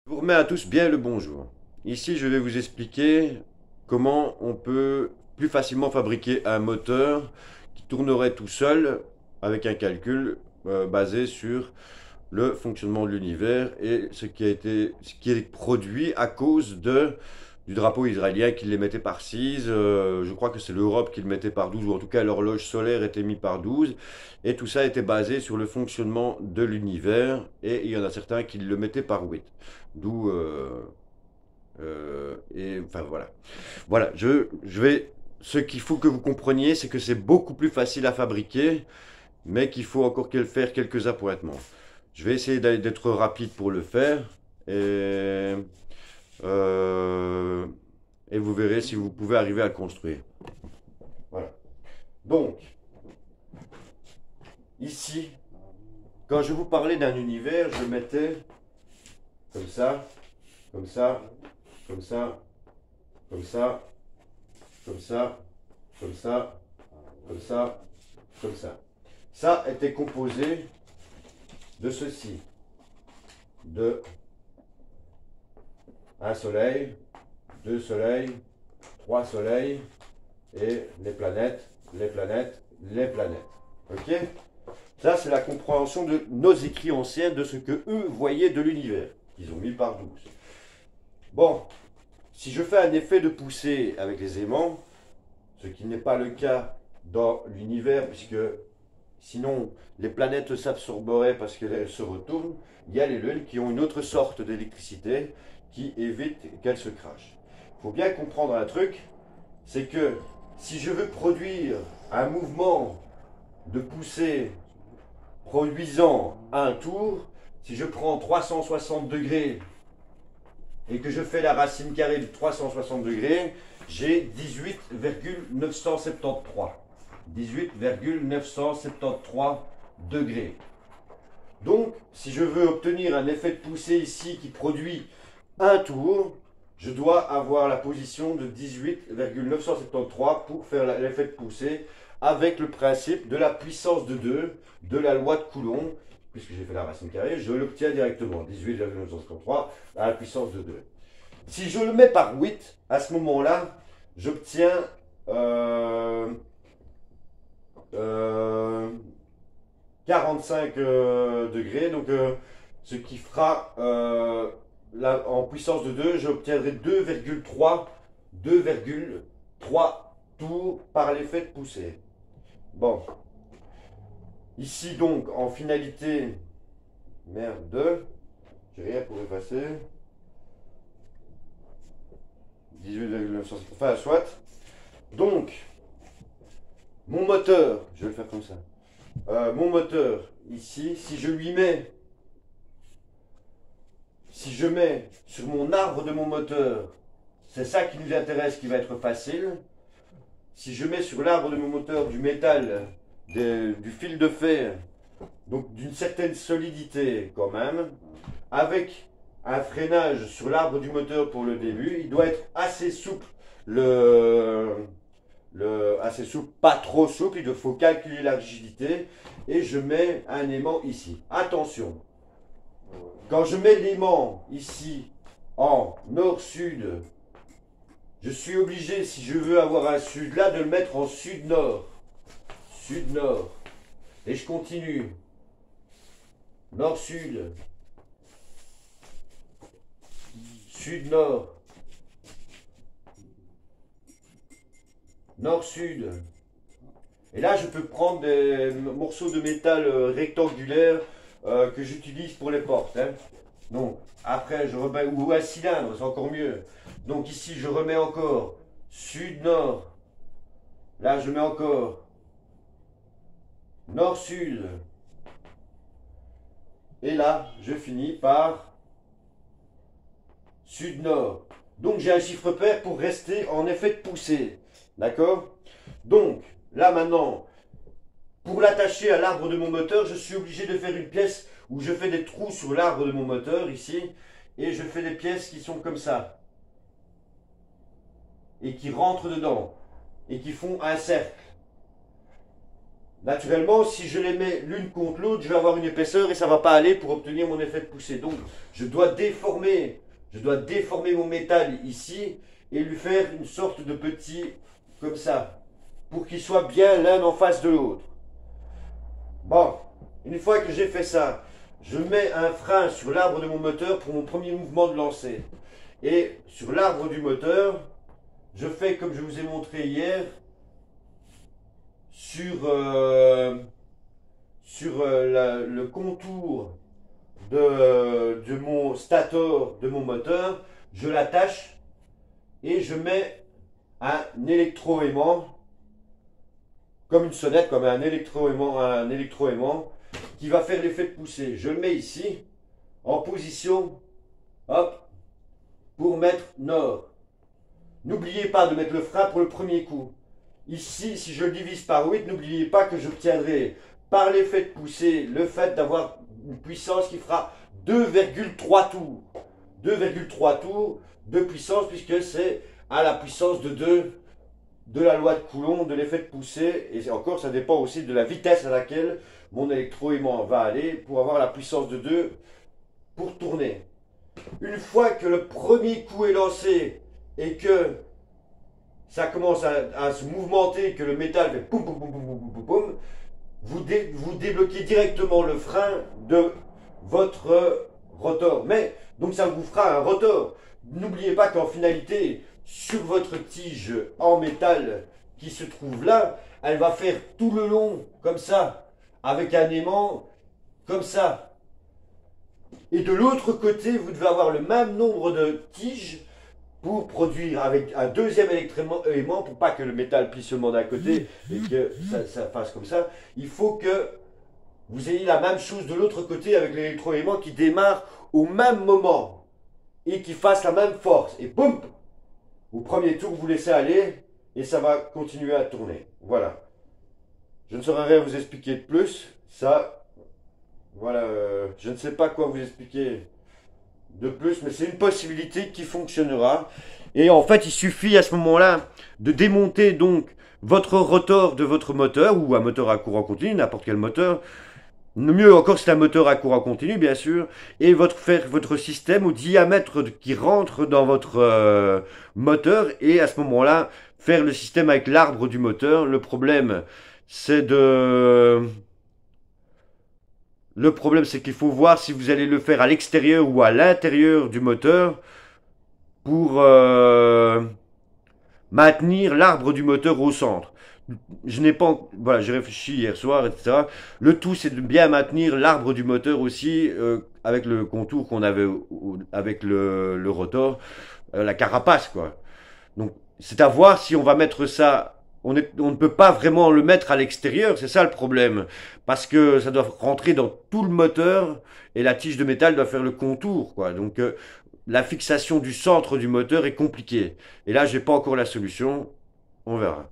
Je vous remets à tous bien le bonjour. Ici, je vais vous expliquer comment on peut plus facilement fabriquer un moteur qui tournerait tout seul avec un calcul basé sur le fonctionnement de l'univers et ce qui est produit à cause du drapeau israélien qui les mettait par 6. Je crois que c'est l'Europe qui le mettait par 12, ou en tout cas l'horloge solaire était mise par 12. Et tout ça était basé sur le fonctionnement de l'univers, et il y en a certains qui le mettaient par 8. D'où... et enfin voilà. Voilà, je vais... Ce qu'il faut que vous compreniez, c'est que c'est beaucoup plus facile à fabriquer, mais qu'il faut encore faire quelques appointements. Je vais essayer d'être rapide pour le faire, et, euh, et vous verrez si vous pouvez arriver à le construire. Voilà. Donc, ici, quand je vous parlais d'un univers, je mettais comme ça, comme ça, comme ça, comme ça, comme ça, comme ça, comme ça, comme ça. Ça était composé de ceci, de un soleil, deux soleils, trois soleils, et les planètes, les planètes, les planètes. Ok? Ça, c'est la compréhension de nos écrits anciens de ce que eux voyaient de l'univers. Ils ont mis par 12. Bon, si je fais un effet de poussée avec les aimants, ce qui n'est pas le cas dans l'univers, puisque sinon les planètes s'absorberaient parce qu'elles se retournent, il y a les lunes qui ont une autre sorte d'électricité qui évite qu'elles se crachent. Il faut bien comprendre un truc, c'est que si je veux produire un mouvement de poussée produisant un tour, si je prends 360 degrés et que je fais la racine carrée de 360 degrés, j'ai 18,973. 18,973 degrés. Donc, si je veux obtenir un effet de poussée ici qui produit un tour, je dois avoir la position de 18,973 pour faire l'effet de poussée avec le principe de la puissance de 2 de la loi de Coulomb. Puisque j'ai fait la racine carrée, je l'obtiens directement. 18,973 à la puissance de 2. Si je le mets par 8, à ce moment-là, j'obtiens euh, 45 degrés. Donc, ce qui fera là, en puissance de 2, j'obtiendrai 2,3 tours par l'effet de poussée. Bon. Ici donc, en finalité, merde, j'ai rien pour effacer. 18,950, enfin soit. Donc, mon moteur, je vais le faire comme ça. Mon moteur, ici, si je mets sur mon arbre de mon moteur, c'est ça qui nous intéresse, qui va être facile. Si je mets sur l'arbre de mon moteur du métal, du fil de fer, donc d'une certaine solidité quand même, avec un freinage sur l'arbre du moteur pour le début, il doit être assez souple, assez souple, pas trop souple, il faut calculer la rigidité, et je mets un aimant ici. Attention, quand je mets l'aimant ici en nord-sud, je suis obligé, si je veux avoir un sud là, de le mettre en sud-nord. Sud-nord. Et je continue. Nord-sud. Sud-nord. Nord-sud. Et là, je peux prendre des morceaux de métal rectangulaire que j'utilise pour les portes. Hein. Donc, après, je remets, ou un cylindre, c'est encore mieux. Donc ici, je remets encore sud-nord. Là, je mets encore nord-sud. Et là, je finis par sud-nord. Donc, j'ai un chiffre pair pour rester en effet de poussée. D'accord? Donc, là maintenant, pour l'attacher à l'arbre de mon moteur, je suis obligé de faire une pièce où je fais des trous sur l'arbre de mon moteur, ici. Et je fais des pièces qui sont comme ça. Et qui rentrent dedans. Et qui font un cercle. naturellement, si je les mets l'une contre l'autre, je vais avoir une épaisseur et ça ne va pas aller pour obtenir mon effet de poussée. Donc, je dois déformer mon métal ici et lui faire une sorte de petit, comme ça, pour qu'ils soient bien l'un en face de l'autre. Bon, une fois que j'ai fait ça, je mets un frein sur l'arbre de mon moteur pour mon premier mouvement de lancer. Et sur l'arbre du moteur, je fais comme je vous ai montré hier, sur le contour de mon stator, de mon moteur, je l'attache et je mets un électroaimant, comme une sonnette, comme un électroaimant qui va faire l'effet de poussée. Je le mets ici, en position, hop, pour mettre nord. N'oubliez pas de mettre le frein pour le premier coup. Ici, si je le divise par 8, n'oubliez pas que j'obtiendrai par l'effet de poussée le fait d'avoir une puissance qui fera 2,3 tours. 2,3 tours de puissance puisque c'est à la puissance de 2 de la loi de Coulomb, de l'effet de poussée. Et encore, ça dépend aussi de la vitesse à laquelle mon électroaimant va aller pour avoir la puissance de 2 pour tourner. Une fois que le premier coup est lancé et que ça commence à se mouvementer, que le métal fait poum poum poum poum poum poum poum, vous débloquez directement le frein de votre rotor. Mais, donc ça vous fera un rotor. N'oubliez pas qu'en finalité, sur votre tige en métal qui se trouve là, elle va faire tout le long, comme ça, avec un aimant, comme ça. Et de l'autre côté, vous devez avoir le même nombre de tiges pour produire avec un deuxième élément, pour pas que le métal plie seulement d'un côté et que ça fasse comme ça. Il faut que vous ayez la même chose de l'autre côté avec l'électroaimant qui démarre au même moment et qui fasse la même force. Et boum, au premier tour, vous laissez aller et ça va continuer à tourner. Voilà. Je ne saurais rien vous expliquer de plus. Ça, voilà, je ne sais pas quoi vous expliquer de plus, mais c'est une possibilité qui fonctionnera. Et en fait, il suffit à ce moment-là de démonter donc votre rotor de votre moteur, ou un moteur à courant continu, n'importe quel moteur. Mieux encore, c'est un moteur à courant continu, bien sûr, et faire votre système au diamètre qui rentre dans votre moteur, et à ce moment-là, faire le système avec l'arbre du moteur. Le problème, c'est qu'il faut voir si vous allez le faire à l'extérieur ou à l'intérieur du moteur pour maintenir l'arbre du moteur au centre. Je n'ai pas, voilà, j'ai réfléchi hier soir, etc. Le tout, c'est de bien maintenir l'arbre du moteur aussi avec le contour qu'on avait avec le rotor, la carapace, quoi. Donc, c'est à voir si on va mettre ça. On ne peut pas vraiment le mettre à l'extérieur, c'est ça le problème. Parce que ça doit rentrer dans tout le moteur et la tige de métal doit faire le contour, quoi. Donc, la fixation du centre du moteur est compliquée. Et là, j'ai pas encore la solution. On verra.